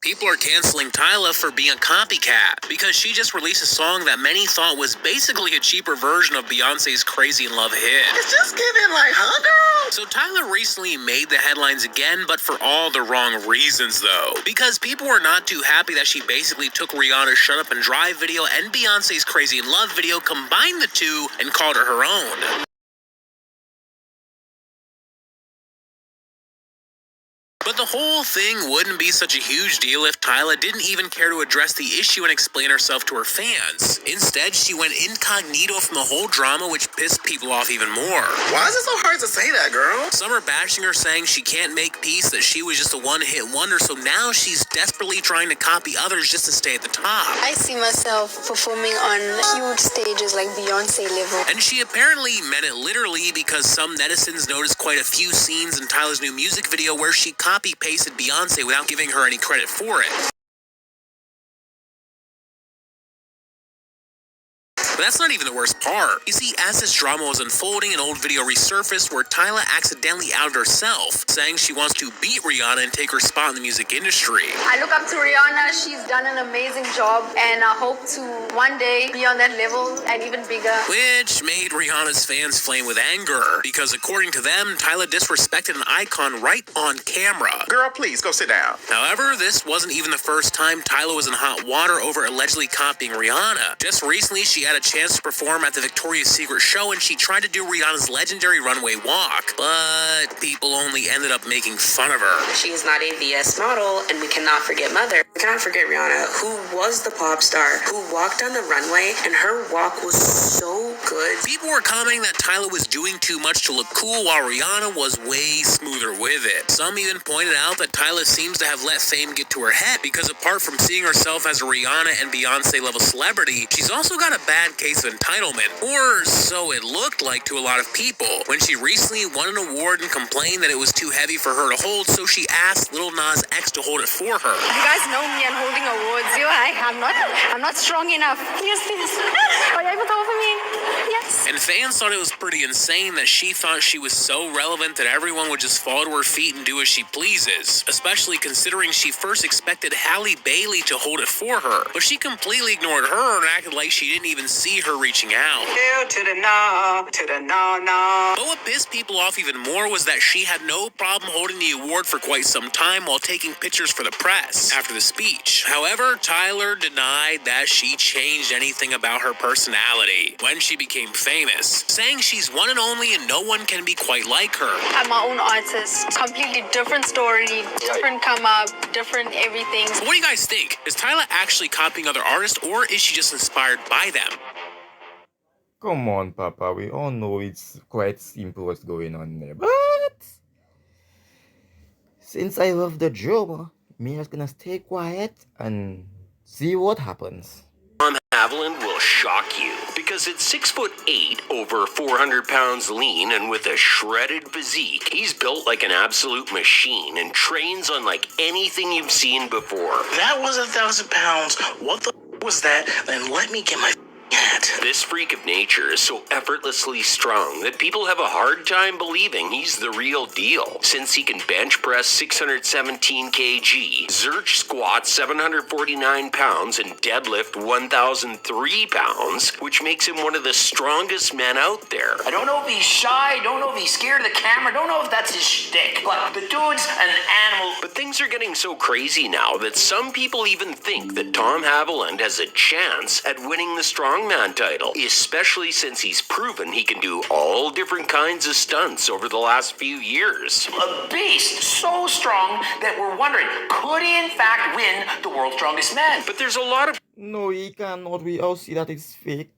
People are canceling Tyla for being a copycat because she just released a song that many thought was basically a cheaper version of Beyonce's Crazy in Love hit. It's just giving like, huh, girl? So Tyla recently made the headlines again, but for all the wrong reasons though. Because people were not too happy that she basically took Rihanna's Shut Up and Drive video and Beyonce's Crazy in Love video, combined the two, and called her own. But the whole thing wouldn't be such a huge deal if Tyla didn't even care to address the issue and explain herself to her fans. Instead, she went incognito from the whole drama, which pissed people off even more. Why is it so hard to say that, girl? Some are bashing her, saying she can't make peace, that she was just a one-hit wonder, so now she's desperately trying to copy others just to stay at the top. I see myself performing on huge stages like Beyonce level. And she apparently meant it literally, because some netizens noticed quite a few scenes in Tyla's new music video where she copy-pasted Beyonce without giving her any credit for it. But that's not even the worst part. You see, as this drama was unfolding, an old video resurfaced where Tyla accidentally outed herself, saying she wants to beat Rihanna and take her spot in the music industry. I look up to Rihanna. She's done an amazing job, and I hope to one day be on that level and even bigger. Which made Rihanna's fans flame with anger, because according to them, Tyla disrespected an icon right on camera. Girl, please go sit down. However, this wasn't even the first time Tyla was in hot water over allegedly copying Rihanna. Just recently, she had a chance to perform at the Victoria's Secret show, and she tried to do Rihanna's legendary runway walk, but people only ended up making fun of her. She is not a VS model, and we cannot forget Mother. We cannot forget Rihanna, who was the pop star, who walked on the runway, and her walk was so good. People were commenting that Tyla was doing too much to look cool, while Rihanna was way smoother with it. Some even pointed out that Tyla seems to have let fame get to her head, because apart from seeing herself as a Rihanna and Beyonce level celebrity, she's also got a bad case of entitlement, or so it looked like to a lot of people, when she recently won an award and complained that it was too heavy for her to hold, so she asked Lil Nas X to hold it for her. You guys know me and holding awards. I'm not strong enough. Yes, please. Are you able to hold for me? Yes. And fans thought it was pretty insane that she thought she was so relevant that everyone would just fall to her feet and do as she pleases, especially considering she first expected Halle Bailey to hold it for her, but she completely ignored her and acted like she didn't even see her reaching out. Hell to the nah, to the nah, nah. But what pissed people off even more was that she had no problem holding the award for quite some time while taking pictures for the press after the speech. However, Tyla denied that she changed anything about her personality when she became famous, saying she's one and only and no one can be quite like her. I'm my own artist. Completely different story, different come up, different everything. What do you guys think? Is Tyla actually copying other artists, or is she just inspired by them? Come on, Papa, we all know it's quite simple what's going on there. But since I love the drama, me just gonna stay quiet and see what happens. Tom Holland will shock you, because at 6'8", over 400 pounds lean, and with a shredded physique, he's built like an absolute machine and trains unlike anything you've seen before. That was 1,000 pounds. What the was that? Then let me get my hat. This freak of nature is so effortlessly strong that people have a hard time believing he's the real deal, since he can bench press 617 kg, zerch squat 749 pounds, and deadlift 1,003 pounds, which makes him one of the strongest men out there. I don't know if he's shy, don't know if he's scared of the camera, don't know if that's his shtick, but the dude's an animal. But things are getting so crazy now that some people even think that Tom Holland has a chance at winning the strongman title, especially since he's proven he can do all different kinds of stunts over the last few years. A beast so strong that we're wondering, could he in fact win the world's strongest man? But there's a lot of No, he cannot. We all see that it's fake.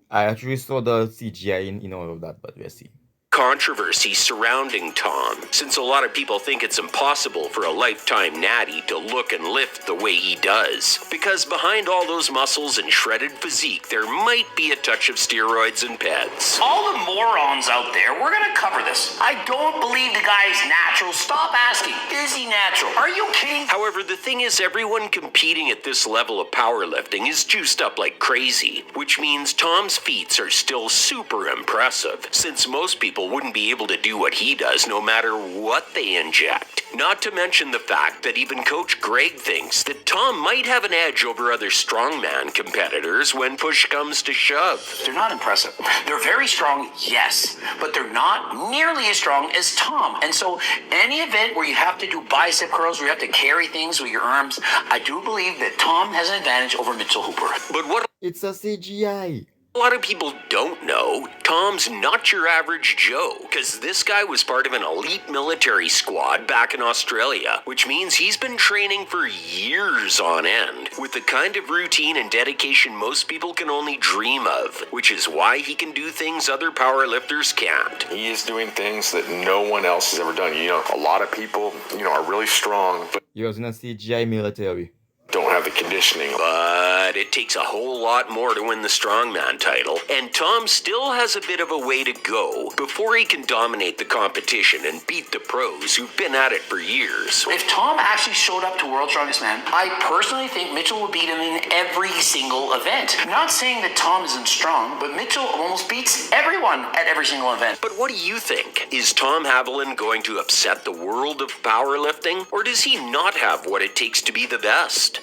I actually saw the CGI in all of that, but we'll see. controversy surrounding Tom, since a lot of people think it's impossible for a lifetime natty to look and lift the way he does. Because behind all those muscles and shredded physique, there might be a touch of steroids and peds. All the morons out there, we're gonna cover this. I don't believe the guy's natural. Stop asking. Is he natural? Are you kidding? However, the thing is, everyone competing at this level of powerlifting is juiced up like crazy, which means Tom's feats are still super impressive, since most people people wouldn't be able to do what he does no matter what they inject. Not to mention the fact that even Coach Greg thinks that Tom might have an edge over other strongman competitors when push comes to shove. They're not impressive. They're very strong, yes, but they're not nearly as strong as Tom. And so any event where you have to do bicep curls, where you have to carry things with your arms, I do believe that Tom has an advantage over Mitchell Hooper. But what It's a CGI. a lot of people don't know, Tom's not your average Joe, because this guy was part of an elite military squad back in Australia, which means he's been training for years on end, with the kind of routine and dedication most people can only dream of, which is why he can do things other powerlifters can't. He is doing things that no one else has ever done. You know, a lot of people, are really strong, but He was in a CGI military. don't have the conditioning. But it takes a whole lot more to win the strongman title, and Tom still has a bit of a way to go before he can dominate the competition and beat the pros who've been at it for years. If Tom actually showed up to World's Strongest Man, I personally think Mitchell would beat him in every single event. Not saying that Tom isn't strong, but Mitchell almost beats everyone at every single event. But what do you think? Is Tom Haviland going to upset the world of powerlifting, or does he not have what it takes to be the best?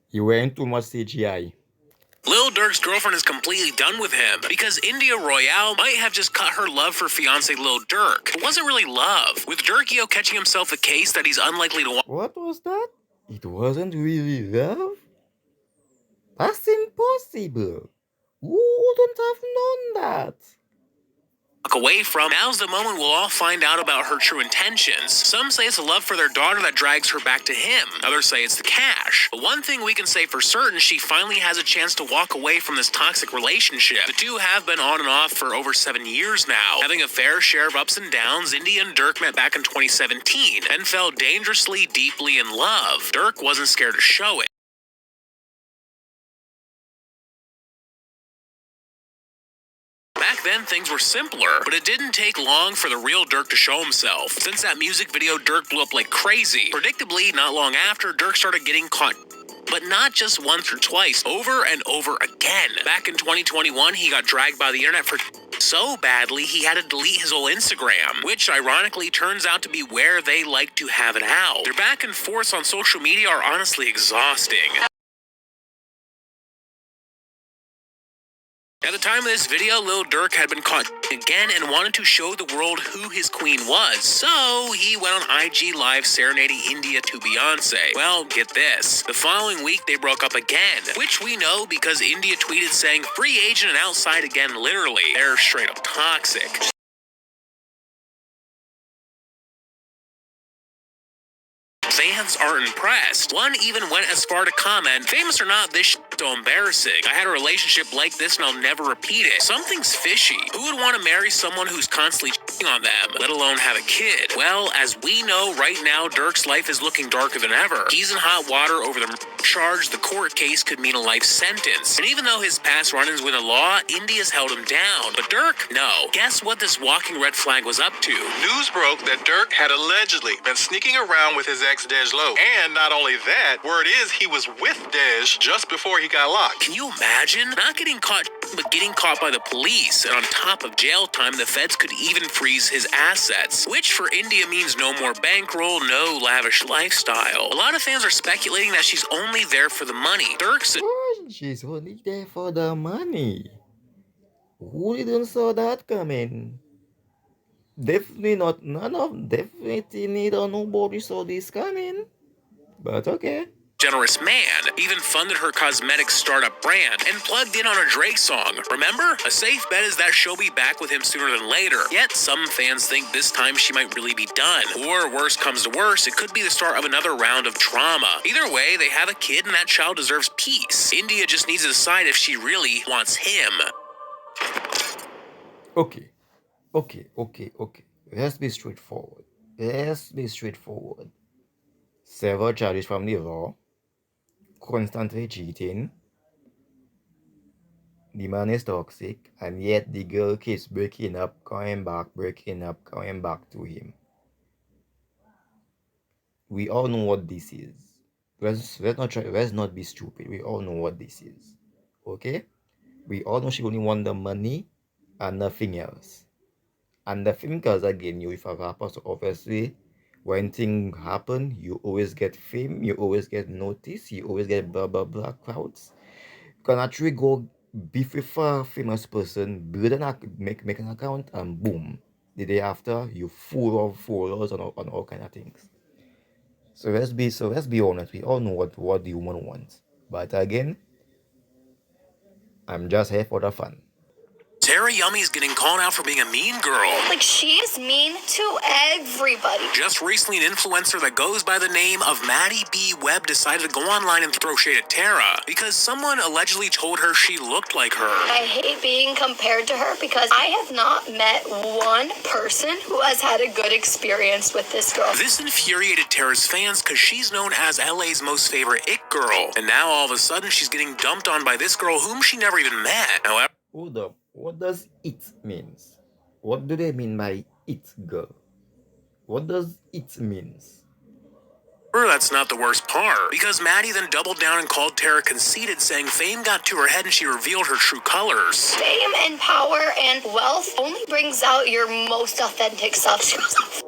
He wearing too much CGI. Lil Durk's girlfriend is completely done with him because India Royale might have just cut her love for fiance Lil Durk. It wasn't really love, with Durkio catching himself a case that he's unlikely to What was that? It wasn't really love? That's impossible. Who wouldn't have known that? walk away from. Now's the moment we'll all find out about her true intentions. Some say it's a love for their daughter that drags her back to him. Others say it's the cash. But one thing we can say for certain, she finally has a chance to walk away from this toxic relationship. The two have been on and off for over 7 years now, having a fair share of ups and downs. India and Dirk met back in 2017 and fell dangerously deeply in love. Dirk wasn't scared to show it. Back then, things were simpler, but it didn't take long for the real Dirk to show himself. Since that music video, Dirk blew up like crazy. Predictably, not long after, Dirk started getting caught. But not just once or twice, over and over again. Back in 2021, he got dragged by the internet for so badly he had to delete his whole Instagram, which ironically turns out to be where they like to have it out. Their back and forths on social media are honestly exhausting. At the time of this video, Lil Durk had been caught again and wanted to show the world who his queen was. So he went on IG Live serenading India to Beyonce. Well, get this. The following week, they broke up again, which we know because India tweeted saying, "Free agent and outside again," literally. They're straight up toxic. Fans aren't impressed. One even went as far to comment, "Famous or not, this shit's so embarrassing. I had a relationship like this and I'll never repeat it. Something's fishy. Who would want to marry someone who's constantly shitting on them, let alone have a kid?" Well, as we know right now, Dirk's life is looking darker than ever. He's in hot water over the charge. The court case could mean a life sentence. And even though his past run-ins with the law, India's held him down. But Dirk, no. Guess what this walking red flag was up to? News broke that Dirk had allegedly been sneaking around with his ex Dej Low. And not only that, word is he was with Dej just before he got locked. Can you imagine? Not getting caught, but getting caught by the police. And on top of jail time, the feds could even freeze his assets. Which for India means no more bankroll, no lavish lifestyle. A lot of fans are speculating that she's only there for the money. Dirk's Oh, she's only there for the money. Who didn't saw that coming? Definitely not. Definitely neither nobody saw this coming. But okay. generous man, even funded her cosmetics startup brand, and plugged in on a Drake song. Remember? A safe bet is that she'll be back with him sooner than later. Yet some fans think this time she might really be done. Or worse comes to worse, it could be the start of another round of drama. Either way, they have a kid and that child deserves peace. India just needs to decide if she really wants him. Okay. Let's be straightforward. Several charges from the law. Constantly cheating. The man is toxic, and yet the girl keeps breaking up, coming back to him. We all know what this is. Let's not be stupid. We all know what this is. Okay? We all know she only wants the money and nothing else. And the thing is, again, you if a rapper, so obviously, when things happen, you always get fame, you always get notice, you always get blah blah blah crowds. You can actually go beef with a famous person, build make an account, and boom, the day after, you full of followers on all kind of things. So let's be honest. We all know what the woman wants, but again, I'm just here for the fun. Tara Yummy's getting called out for being a mean girl. Like, she is mean to everybody. Just recently, an influencer that goes by the name of Maddie B. Webb decided to go online and throw shade at Tara because someone allegedly told her she looked like her. I hate being compared to her because I have not met one person who has had a good experience with this girl. This infuriated Tara's fans because she's known as LA's most favorite it girl. And now all of a sudden she's getting dumped on by this girl whom she never even met. However, Hold up. What does it means? What do they mean by it, girl? What does it means? that's not the worst part, because Maddie then doubled down and called Tara conceited, saying fame got to her head and she revealed her true colors. Fame and power and wealth only brings out your most authentic self.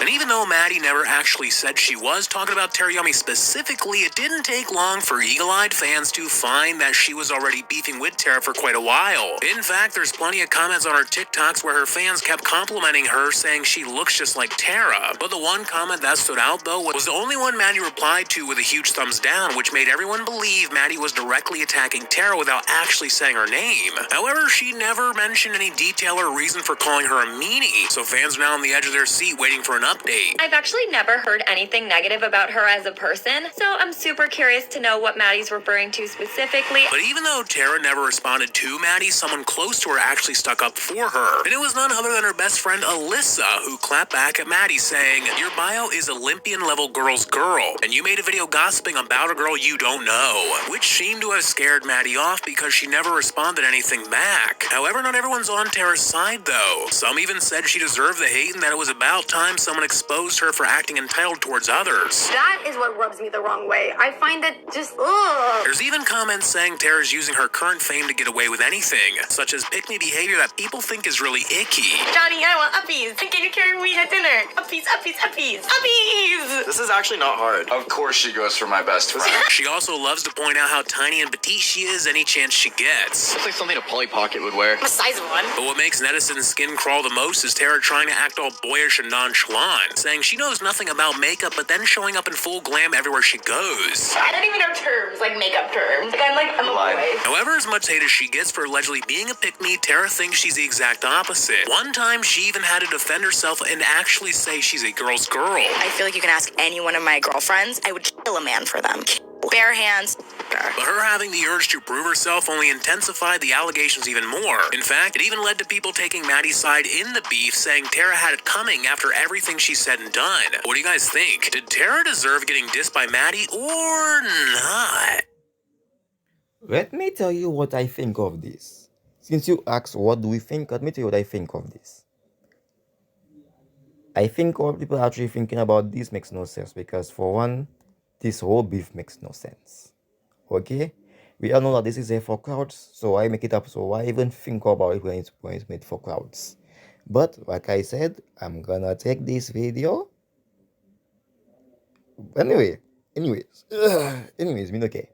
And even though Maddie never actually said she was talking about Tara Yummy specifically, it didn't take long for eagle-eyed fans to find that she was already beefing with Tara for quite a while. In fact, there's plenty of comments on her TikToks where her fans kept complimenting her, saying she looks just like Tara. But the one comment that stood out, though, was the only one Maddie replied to with a huge thumbs down, which made everyone believe Maddie was directly attacking Tara without actually saying her name. However, she never mentioned any detail or reason for calling her a meanie, so fans are now on the edge of their seat waiting for an update. I've actually never heard anything negative about her as a person, so I'm super curious to know what Maddie's referring to specifically. But even though Tara never responded to Maddie, someone close to her actually stuck up for her. And it was none other than her best friend Alyssa, who clapped back at Maddie saying, "Your bio is Olympian-level girl's girl, and you made a video gossiping about a girl you don't know," which seemed to have scared Maddie off because she never responded anything back. However, not everyone's on Tara's side, though. Some even said she deserved the hate and that it was about time someone exposed her for acting entitled towards others. That is what rubs me the wrong way. I find it just, ugh. There's even comments saying Tara's using her current fame to get away with anything, such as pick-me behavior that people think is really icky. Johnny, I want uppies. Can you carry me at dinner? Uppies, uppies, uppies, uppies! This is actually not hard. Of course she goes for my best friend. She also loves to point out how tiny and petite she is any chance she gets. Looks like something a Polly Pocket would wear. I'm a size of one. But what makes netizens' skin crawl the most is Tara trying to act all boyish and nonchalant, saying she knows nothing about makeup, but then showing up in full glam everywhere she goes. I don't even know terms, like makeup terms. I'm a boy. However, as much hate as she gets for allegedly being a pick-me, Tara thinks she's the exact opposite. One time, she even had to defend herself and actually say she's a girl's girl. I feel like you can ask any one of my girlfriends, I would kill a man for them. Bare hands. But her having the urge to prove herself only intensified the allegations even more. In fact, it even led to people taking Maddie's side in the beef, saying Tara had it coming after everything she said and done. What do you guys think? Did Tara deserve getting dissed by Maddie or not? Let me tell you what I think of this. Since you asked what do we think, let me tell you what I think of this. I think all people actually thinking about this makes no sense because for one, this whole beef makes no sense. Okay? We all know that this is here for crowds, so I make it up. So why even think about it when it's made for crowds? But like I said, I'm gonna take this video. Anyways, mean okay.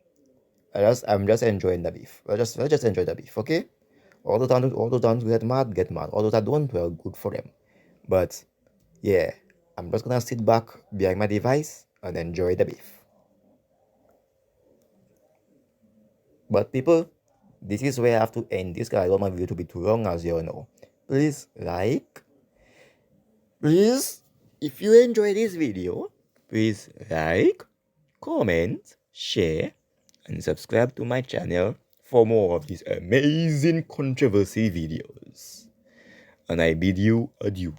I'm just enjoying the beef. Let's just enjoy the beef, okay? All the times who get mad. All those that don't, well, good for them. But yeah, I'm just gonna sit back behind my device and enjoy the beef. But people, this is where I have to end this because I don't want my video to be too long, as you all know. Please if you enjoy this video, please like, comment, share, and subscribe to my channel for more of these amazing controversy videos. And I bid you adieu.